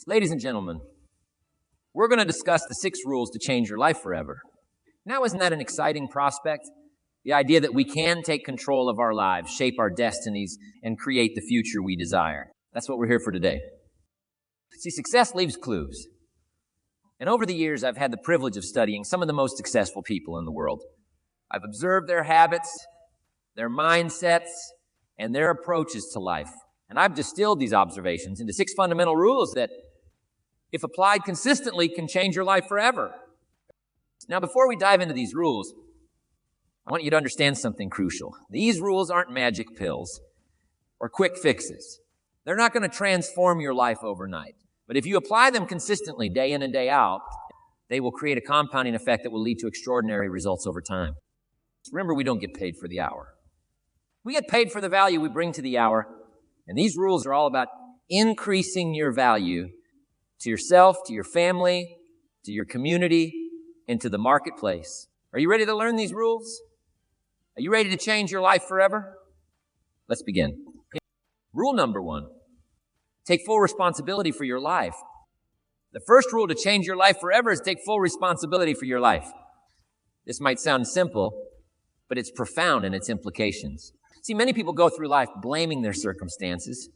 Ladies and gentlemen, we're going to discuss the 6 rules to change your life forever. Now, isn't that an exciting prospect? The idea that we can take control of our lives, shape our destinies, and create the future we desire. That's what we're here for today. See, success leaves clues. And over the years, I've had the privilege of studying some of the most successful people in the world. I've observed their habits, their mindsets, and their approaches to life. And I've distilled these observations into 6 fundamental rules that, if applied consistently, can change your life forever. Now, before we dive into these rules, I want you to understand something crucial. These rules aren't magic pills or quick fixes. They're not going to transform your life overnight. But if you apply them consistently, day in and day out, they will create a compounding effect that will lead to extraordinary results over time. Remember, we don't get paid for the hour. We get paid for the value we bring to the hour, and these rules are all about increasing your value to yourself, to your family, to your community, and to the marketplace. Are you ready to learn these rules? Are you ready to change your life forever? Let's begin. Rule number 1, take full responsibility for your life. The first rule to change your life forever is take full responsibility for your life. This might sound simple, but it's profound in its implications. See, many people go through life blaming their circumstances,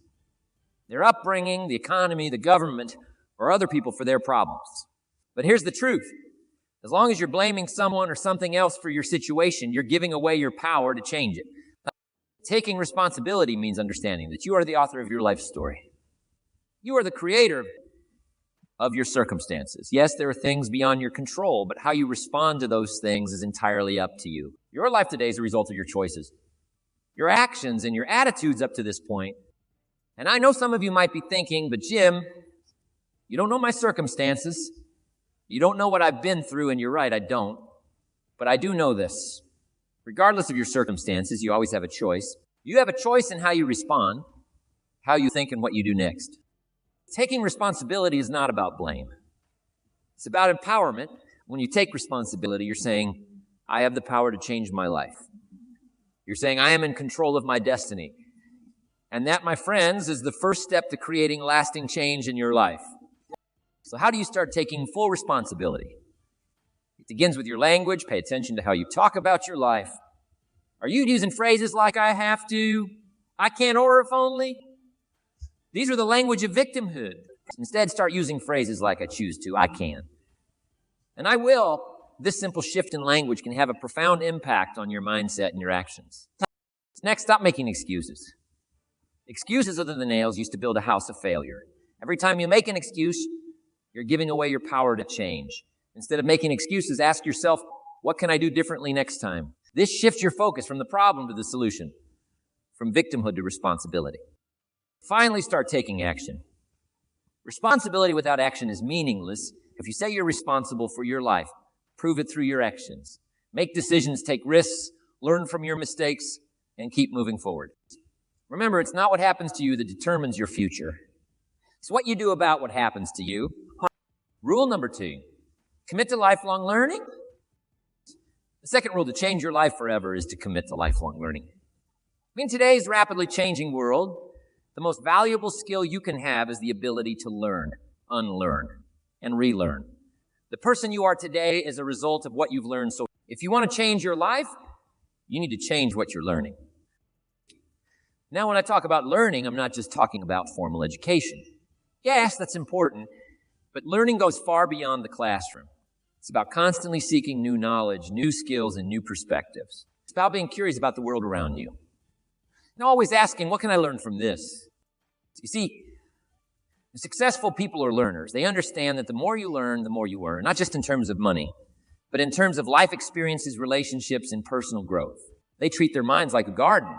their upbringing, the economy, the government, or other people for their problems. But here's the truth. As long as you're blaming someone or something else for your situation, you're giving away your power to change it. Taking responsibility means understanding that you are the author of your life story. You are the creator of your circumstances. Yes, there are things beyond your control, but how you respond to those things is entirely up to you. Your life today is a result of your choices, your actions, and your attitudes up to this point. And I know some of you might be thinking, but Jim, you don't know my circumstances. You don't know what I've been through, and you're right, I don't. But I do know this. Regardless of your circumstances, you always have a choice. You have a choice in how you respond, how you think, and what you do next. Taking responsibility is not about blame. It's about empowerment. When you take responsibility, you're saying, I have the power to change my life. You're saying, I am in control of my destiny. And that, my friends, is the first step to creating lasting change in your life. So how do you start taking full responsibility? It begins with your language. Pay attention to how you talk about your life. Are you using phrases like, I have to, I can't, or if only? These are the language of victimhood. Instead, start using phrases like, I choose to, I can, and I will. This simple shift in language can have a profound impact on your mindset and your actions. Next, stop making excuses. Excuses other than nails used to build a house of failure. Every time you make an excuse, you're giving away your power to change. Instead of making excuses, ask yourself, what can I do differently next time? This shifts your focus from the problem to the solution, from victimhood to responsibility. Finally, start taking action. Responsibility without action is meaningless. If you say you're responsible for your life, prove it through your actions. Make decisions, take risks, learn from your mistakes, and keep moving forward. Remember, it's not what happens to you that determines your future. It's what you do about what happens to you. Rule number 2, commit to lifelong learning. The second rule to change your life forever is to commit to lifelong learning. In today's rapidly changing world, the most valuable skill you can have is the ability to learn, unlearn, and relearn. The person you are today is a result of what you've learned. So if you want to change your life, you need to change what you're learning. Now, when I talk about learning, I'm not just talking about formal education. Yes, that's important, but learning goes far beyond the classroom. It's about constantly seeking new knowledge, new skills, and new perspectives. It's about being curious about the world around you. And always asking, what can I learn from this? You see, successful people are learners. They understand that the more you learn, the more you earn, not just in terms of money, but in terms of life experiences, relationships, and personal growth. They treat their minds like a garden,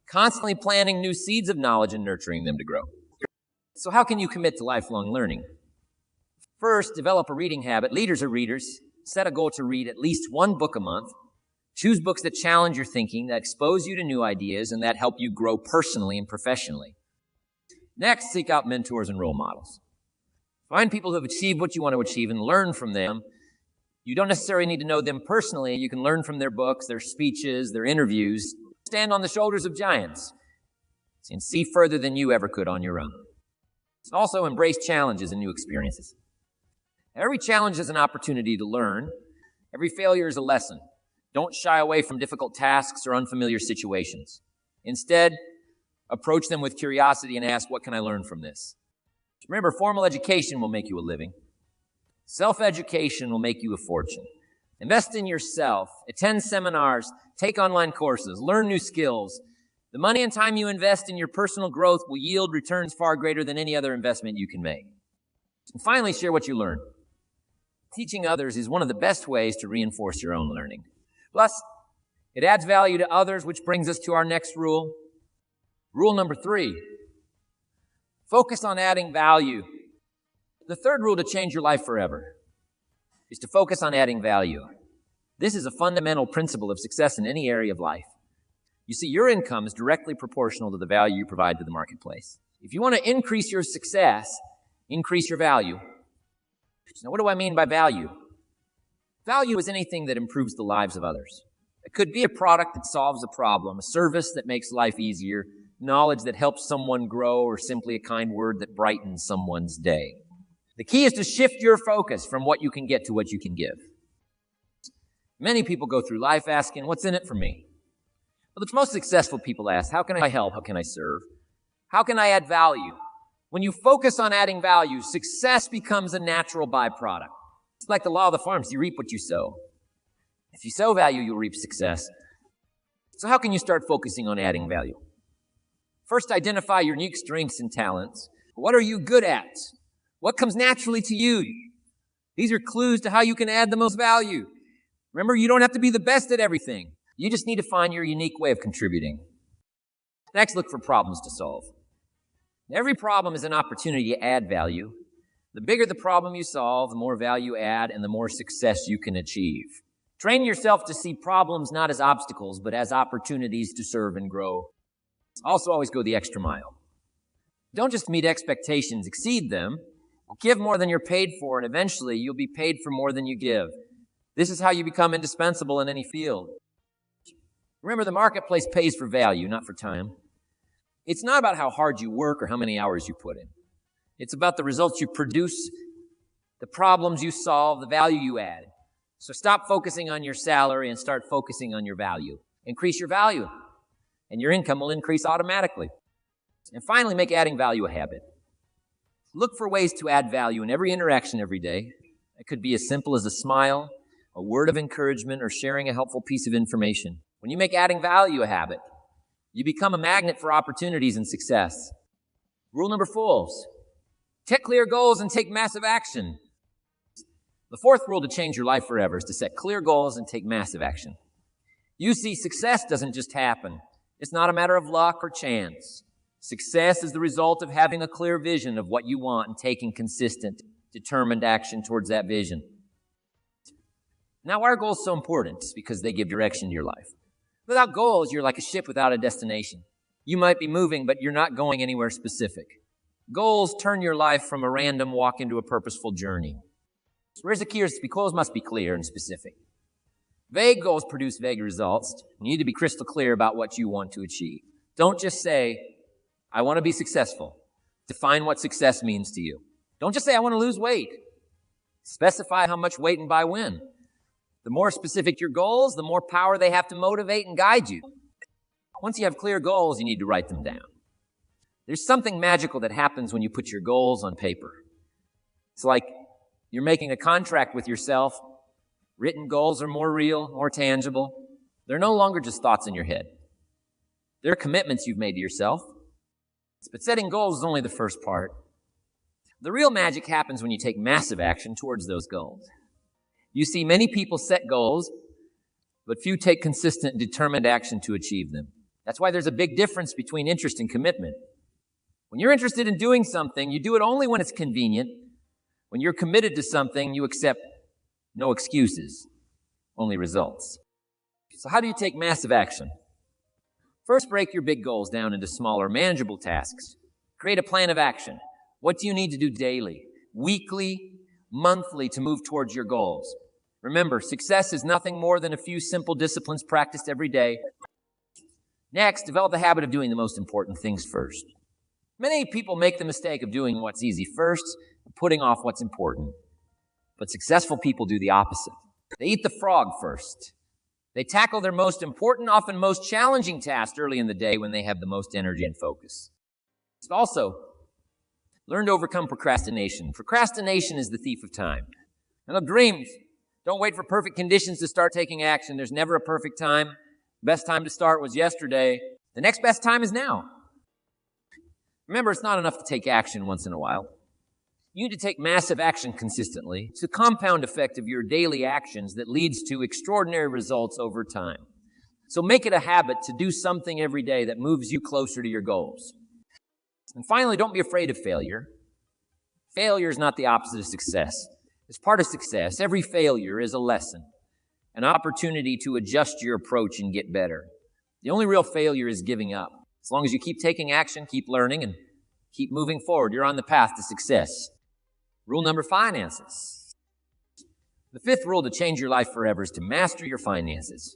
constantly planting new seeds of knowledge and nurturing them to grow. So how can you commit to lifelong learning? First, develop a reading habit. Leaders are readers. Set a goal to read at least 1 book a month. Choose books that challenge your thinking, that expose you to new ideas, and that help you grow personally and professionally. Next, seek out mentors and role models. Find people who have achieved what you want to achieve and learn from them. You don't necessarily need to know them personally. You can learn from their books, their speeches, their interviews. Stand on the shoulders of giants and see further than you ever could on your own. Also, embrace challenges and new experiences. Every challenge is an opportunity to learn. Every failure is a lesson. Don't shy away from difficult tasks or unfamiliar situations. Instead, approach them with curiosity and ask, what can I learn from this? Remember, formal education will make you a living. Self-education will make you a fortune. Invest in yourself. Attend seminars. Take online courses. Learn new skills. The money and time you invest in your personal growth will yield returns far greater than any other investment you can make. And finally, share what you learn. Teaching others is one of the best ways to reinforce your own learning. Plus, it adds value to others, which brings us to our next rule. Rule number 3, focus on adding value. The third rule to change your life forever is to focus on adding value. This is a fundamental principle of success in any area of life. You see, your income is directly proportional to the value you provide to the marketplace. If you want to increase your success, increase your value. Now, what do I mean by value? Value is anything that improves the lives of others. It could be a product that solves a problem, a service that makes life easier, knowledge that helps someone grow, or simply a kind word that brightens someone's day. The key is to shift your focus from what you can get to what you can give. Many people go through life asking, what's in it for me? Well, the most successful people ask, how can I help? How can I serve? How can I add value? When you focus on adding value, success becomes a natural byproduct. It's like the law of the farms. You reap what you sow. If you sow value, you'll reap success. So how can you start focusing on adding value? First, identify your unique strengths and talents. What are you good at? What comes naturally to you? These are clues to how you can add the most value. Remember, you don't have to be the best at everything. You just need to find your unique way of contributing. Next, look for problems to solve. Every problem is an opportunity to add value. The bigger the problem you solve, the more value you add, and the more success you can achieve. Train yourself to see problems not as obstacles, but as opportunities to serve and grow. Also, always go the extra mile. Don't just meet expectations, exceed them. Give more than you're paid for, and eventually you'll be paid for more than you give. This is how you become indispensable in any field. Remember, the marketplace pays for value, not for time. It's not about how hard you work or how many hours you put in. It's about the results you produce, the problems you solve, the value you add. So stop focusing on your salary and start focusing on your value. Increase your value, and your income will increase automatically. And finally, make adding value a habit. Look for ways to add value in every interaction every day. It could be as simple as a smile, a word of encouragement, or sharing a helpful piece of information. When you make adding value a habit, you become a magnet for opportunities and success. Rule number 4, set clear goals and take massive action. The fourth rule to change your life forever is to set clear goals and take massive action. You see, success doesn't just happen. It's not a matter of luck or chance. Success is the result of having a clear vision of what you want and taking consistent, determined action towards that vision. Now, why are goals so important? It's because they give direction to your life. Without goals, you're like a ship without a destination. You might be moving, but you're not going anywhere specific. Goals turn your life from a random walk into a purposeful journey. Whereas the key is, goals must be clear and specific. Vague goals produce vague results. You need to be crystal clear about what you want to achieve. Don't just say, I want to be successful. Define what success means to you. Don't just say, I want to lose weight. Specify how much weight and by when. The more specific your goals, the more power they have to motivate and guide you. Once you have clear goals, you need to write them down. There's something magical that happens when you put your goals on paper. It's like you're making a contract with yourself. Written goals are more real, more tangible. They're no longer just thoughts in your head. They're commitments you've made to yourself. But setting goals is only the first part. The real magic happens when you take massive action towards those goals. You see, many people set goals, but few take consistent, determined action to achieve them. That's why there's a big difference between interest and commitment. When you're interested in doing something, you do it only when it's convenient. When you're committed to something, you accept no excuses, only results. So how do you take massive action? First, break your big goals down into smaller, manageable tasks. Create a plan of action. What do you need to do daily, weekly, monthly to move towards your goals? Remember, success is nothing more than a few simple disciplines practiced every day. Next, develop the habit of doing the most important things first. Many people make the mistake of doing what's easy first and putting off what's important. But successful people do the opposite. They eat the frog first. They tackle their most important, often most challenging task early in the day when they have the most energy and focus. Also, learn to overcome procrastination. Procrastination is the thief of time. And of dreams, don't wait for perfect conditions to start taking action. There's never a perfect time. Best time to start was yesterday. The next best time is now. Remember, it's not enough to take action once in a while. You need to take massive action consistently. It's the compound effect of your daily actions that leads to extraordinary results over time. So make it a habit to do something every day that moves you closer to your goals. And finally, don't be afraid of failure. Failure is not the opposite of success. It's part of success. Every failure is a lesson, an opportunity to adjust your approach and get better. The only real failure is giving up. As long as you keep taking action, keep learning, and keep moving forward, you're on the path to success. Rule number, finances. The fifth rule to change your life forever is to master your finances.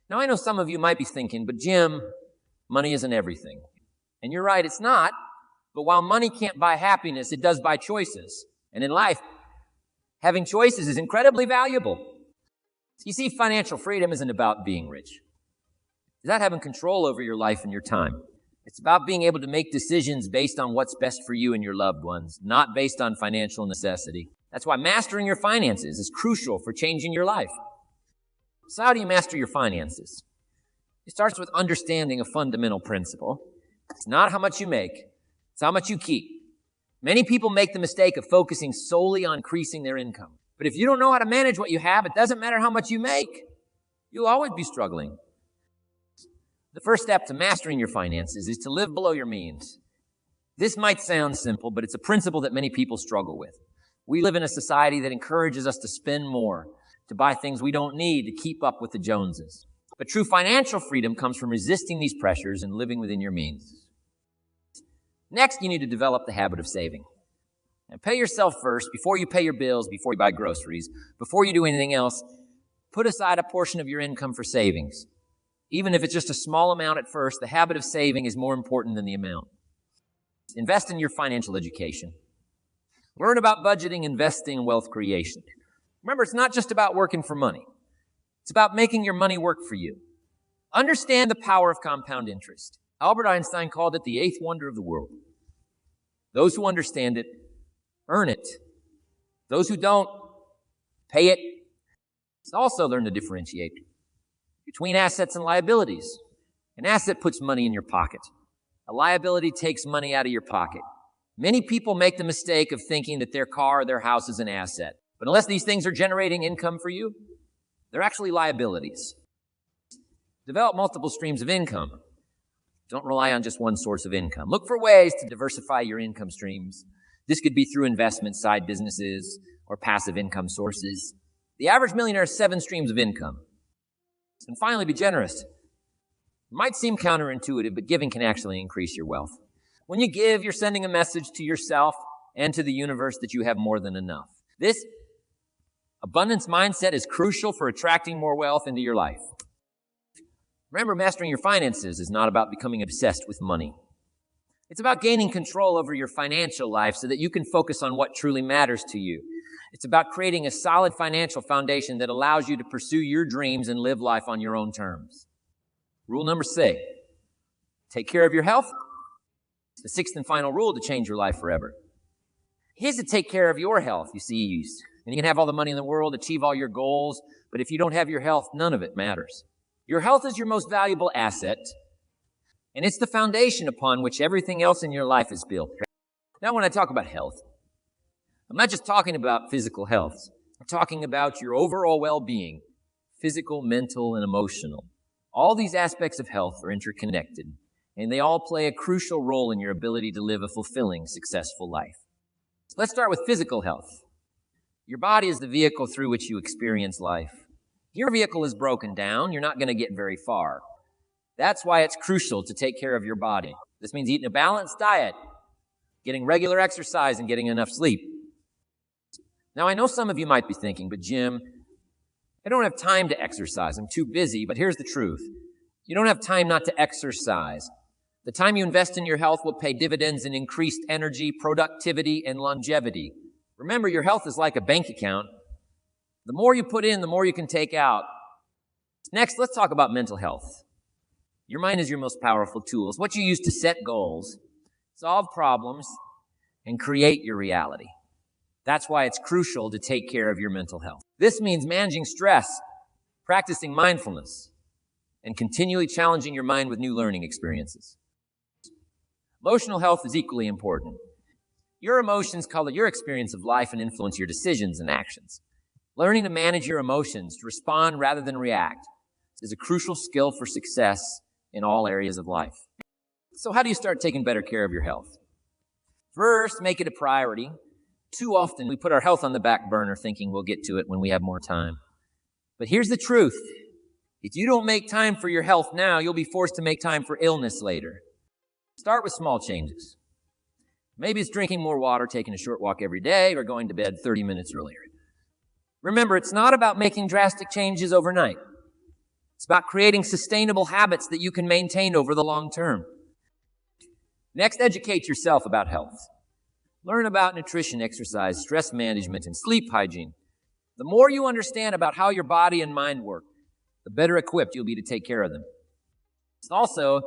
Now, I know some of you might be thinking, but Jim, money isn't everything. And you're right, it's not. But while money can't buy happiness, it does buy choices. And in life, having choices is incredibly valuable. You see, financial freedom isn't about being rich. It's about having control over your life and your time. It's about being able to make decisions based on what's best for you and your loved ones, not based on financial necessity. That's why mastering your finances is crucial for changing your life. So how do you master your finances? It starts with understanding a fundamental principle. It's not how much you make, it's how much you keep. Many people make the mistake of focusing solely on increasing their income. But if you don't know how to manage what you have, it doesn't matter how much you make. You'll always be struggling. The first step to mastering your finances is to live below your means. This might sound simple, but it's a principle that many people struggle with. We live in a society that encourages us to spend more, to buy things we don't need, to keep up with the Joneses. But true financial freedom comes from resisting these pressures and living within your means. Next, you need to develop the habit of saving. And pay yourself first, before you pay your bills, before you buy groceries, before you do anything else. Put aside a portion of your income for savings. Even if it's just a small amount at first, the habit of saving is more important than the amount. Invest in your financial education. Learn about budgeting, investing, and wealth creation. Remember, it's not just about working for money. It's about making your money work for you. Understand the power of compound interest. Albert Einstein called it the eighth wonder of the world. Those who understand it, earn it. Those who don't, pay it. Also learn to differentiate between assets and liabilities. An asset puts money in your pocket. A liability takes money out of your pocket. Many people make the mistake of thinking that their car or their house is an asset. But unless these things are generating income for you, they're actually liabilities. Develop multiple streams of income. Don't rely on just one source of income. Look for ways to diversify your income streams. This could be through investments, side businesses, or passive income sources. The average millionaire has 7 streams of income. And finally, be generous. It might seem counterintuitive, but giving can actually increase your wealth. When you give, you're sending a message to yourself and to the universe that you have more than enough. This abundance mindset is crucial for attracting more wealth into your life. Remember, mastering your finances is not about becoming obsessed with money. It's about gaining control over your financial life so that you can focus on what truly matters to you. It's about creating a solid financial foundation that allows you to pursue your dreams and live life on your own terms. Rule number 6, take care of your health. It's the 6th and final rule to change your life forever. Here's to take care of your health, you see. And you can have all the money in the world, achieve all your goals, but if you don't have your health, none of it matters. Your health is your most valuable asset, and it's the foundation upon which everything else in your life is built. Now, when I talk about health, I'm not just talking about physical health. I'm talking about your overall well-being, physical, mental, and emotional. All these aspects of health are interconnected, and they all play a crucial role in your ability to live a fulfilling, successful life. Let's start with physical health. Your body is the vehicle through which you experience life. If your vehicle is broken down, you're not going to get very far. That's why it's crucial to take care of your body. This means eating a balanced diet, getting regular exercise, and getting enough sleep. Now, I know some of you might be thinking, but Jim, I don't have time to exercise. I'm too busy. But here's the truth. You don't have time not to exercise. The time you invest in your health will pay dividends in increased energy, productivity, and longevity. Remember, your health is like a bank account. The more you put in, the more you can take out. Next, let's talk about mental health. Your mind is your most powerful tool. It's what you use to set goals, solve problems, and create your reality. That's why it's crucial to take care of your mental health. This means managing stress, practicing mindfulness, and continually challenging your mind with new learning experiences. Emotional health is equally important. Your emotions color your experience of life and influence your decisions and actions. Learning to manage your emotions, to respond rather than react, is a crucial skill for success in all areas of life. So how do you start taking better care of your health? First, make it a priority. Too often, we put our health on the back burner thinking we'll get to it when we have more time. But here's the truth. If you don't make time for your health now, you'll be forced to make time for illness later. Start with small changes. Maybe it's drinking more water, taking a short walk every day, or going to bed 30 minutes earlier. Remember, it's not about making drastic changes overnight. It's about creating sustainable habits that you can maintain over the long term. Next, educate yourself about health. Learn about nutrition, exercise, stress management, and sleep hygiene. The more you understand about how your body and mind work, the better equipped you'll be to take care of them. Also,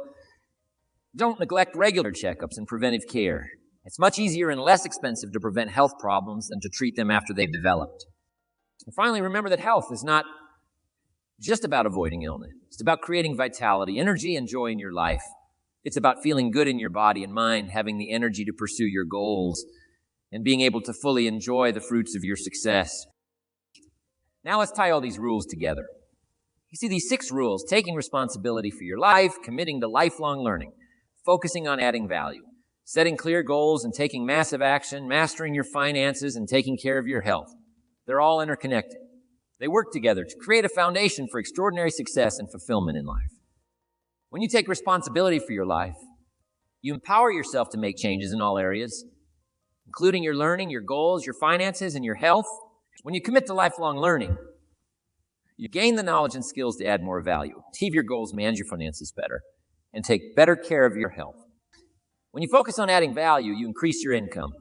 don't neglect regular checkups and preventive care. It's much easier and less expensive to prevent health problems than to treat them after they've developed. And finally, remember that health is not just about avoiding illness. It's about creating vitality, energy, and joy in your life. It's about feeling good in your body and mind, having the energy to pursue your goals, and being able to fully enjoy the fruits of your success. Now let's tie all these rules together. You see, these 6 rules: taking responsibility for your life, committing to lifelong learning, focusing on adding value, setting clear goals and taking massive action, mastering your finances, and taking care of your health. They're all interconnected. They work together to create a foundation for extraordinary success and fulfillment in life. When you take responsibility for your life, you empower yourself to make changes in all areas, including your learning, your goals, your finances, and your health. When you commit to lifelong learning, you gain the knowledge and skills to add more value, achieve your goals, manage your finances better, and take better care of your health. When you focus on adding value, you increase your income,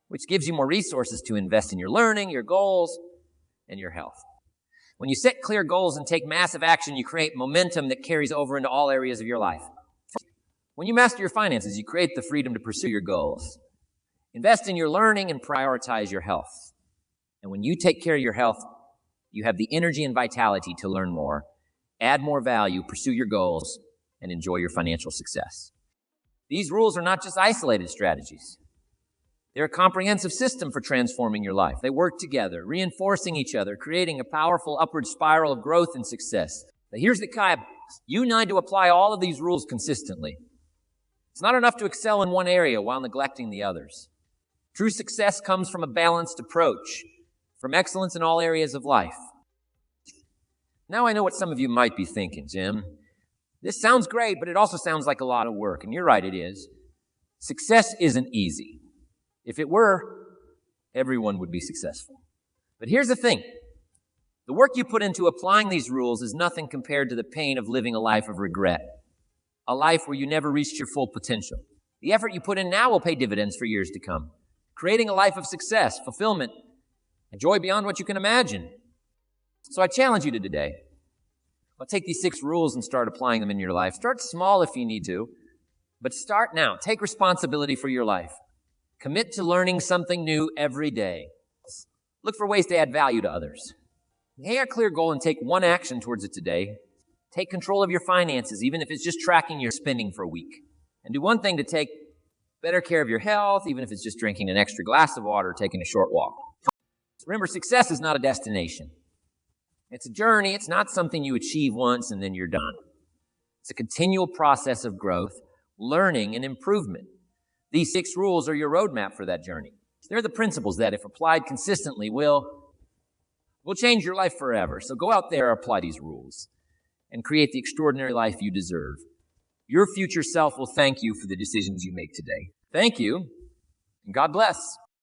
which gives you more resources to invest in your learning, your goals, and your health. When you set clear goals and take massive action, you create momentum that carries over into all areas of your life. When you master your finances, you create the freedom to pursue your goals. Invest in your learning and prioritize your health. And when you take care of your health, you have the energy and vitality to learn more, add more value, pursue your goals, and enjoy your financial success. These rules are not just isolated strategies. They're a comprehensive system for transforming your life. They work together, reinforcing each other, creating a powerful upward spiral of growth and success. But here's the caveat. You need to apply all of these rules consistently. It's not enough to excel in one area while neglecting the others. True success comes from a balanced approach, from excellence in all areas of life. Now I know what some of you might be thinking, Jim. This sounds great, but it also sounds like a lot of work. And you're right, it is. Success isn't easy. If it were, everyone would be successful. But here's the thing. The work you put into applying these rules is nothing compared to the pain of living a life of regret, a life where you never reached your full potential. The effort you put in now will pay dividends for years to come, creating a life of success, fulfillment, and joy beyond what you can imagine. So I challenge you to today. Well, take these 6 rules and start applying them in your life. Start small if you need to, but start now. Take responsibility for your life. Commit to learning something new every day. Look for ways to add value to others. Make a clear goal and take one action towards it today. Take control of your finances, even if it's just tracking your spending for a week. And do one thing to take better care of your health, even if it's just drinking an extra glass of water or taking a short walk. Remember, success is not a destination. It's a journey. It's not something you achieve once and then you're done. It's a continual process of growth, learning, and improvement. These 6 rules are your roadmap for that journey. They're the principles that, if applied consistently, will change your life forever. So go out there, apply these rules, and create the extraordinary life you deserve. Your future self will thank you for the decisions you make today. Thank you, and God bless.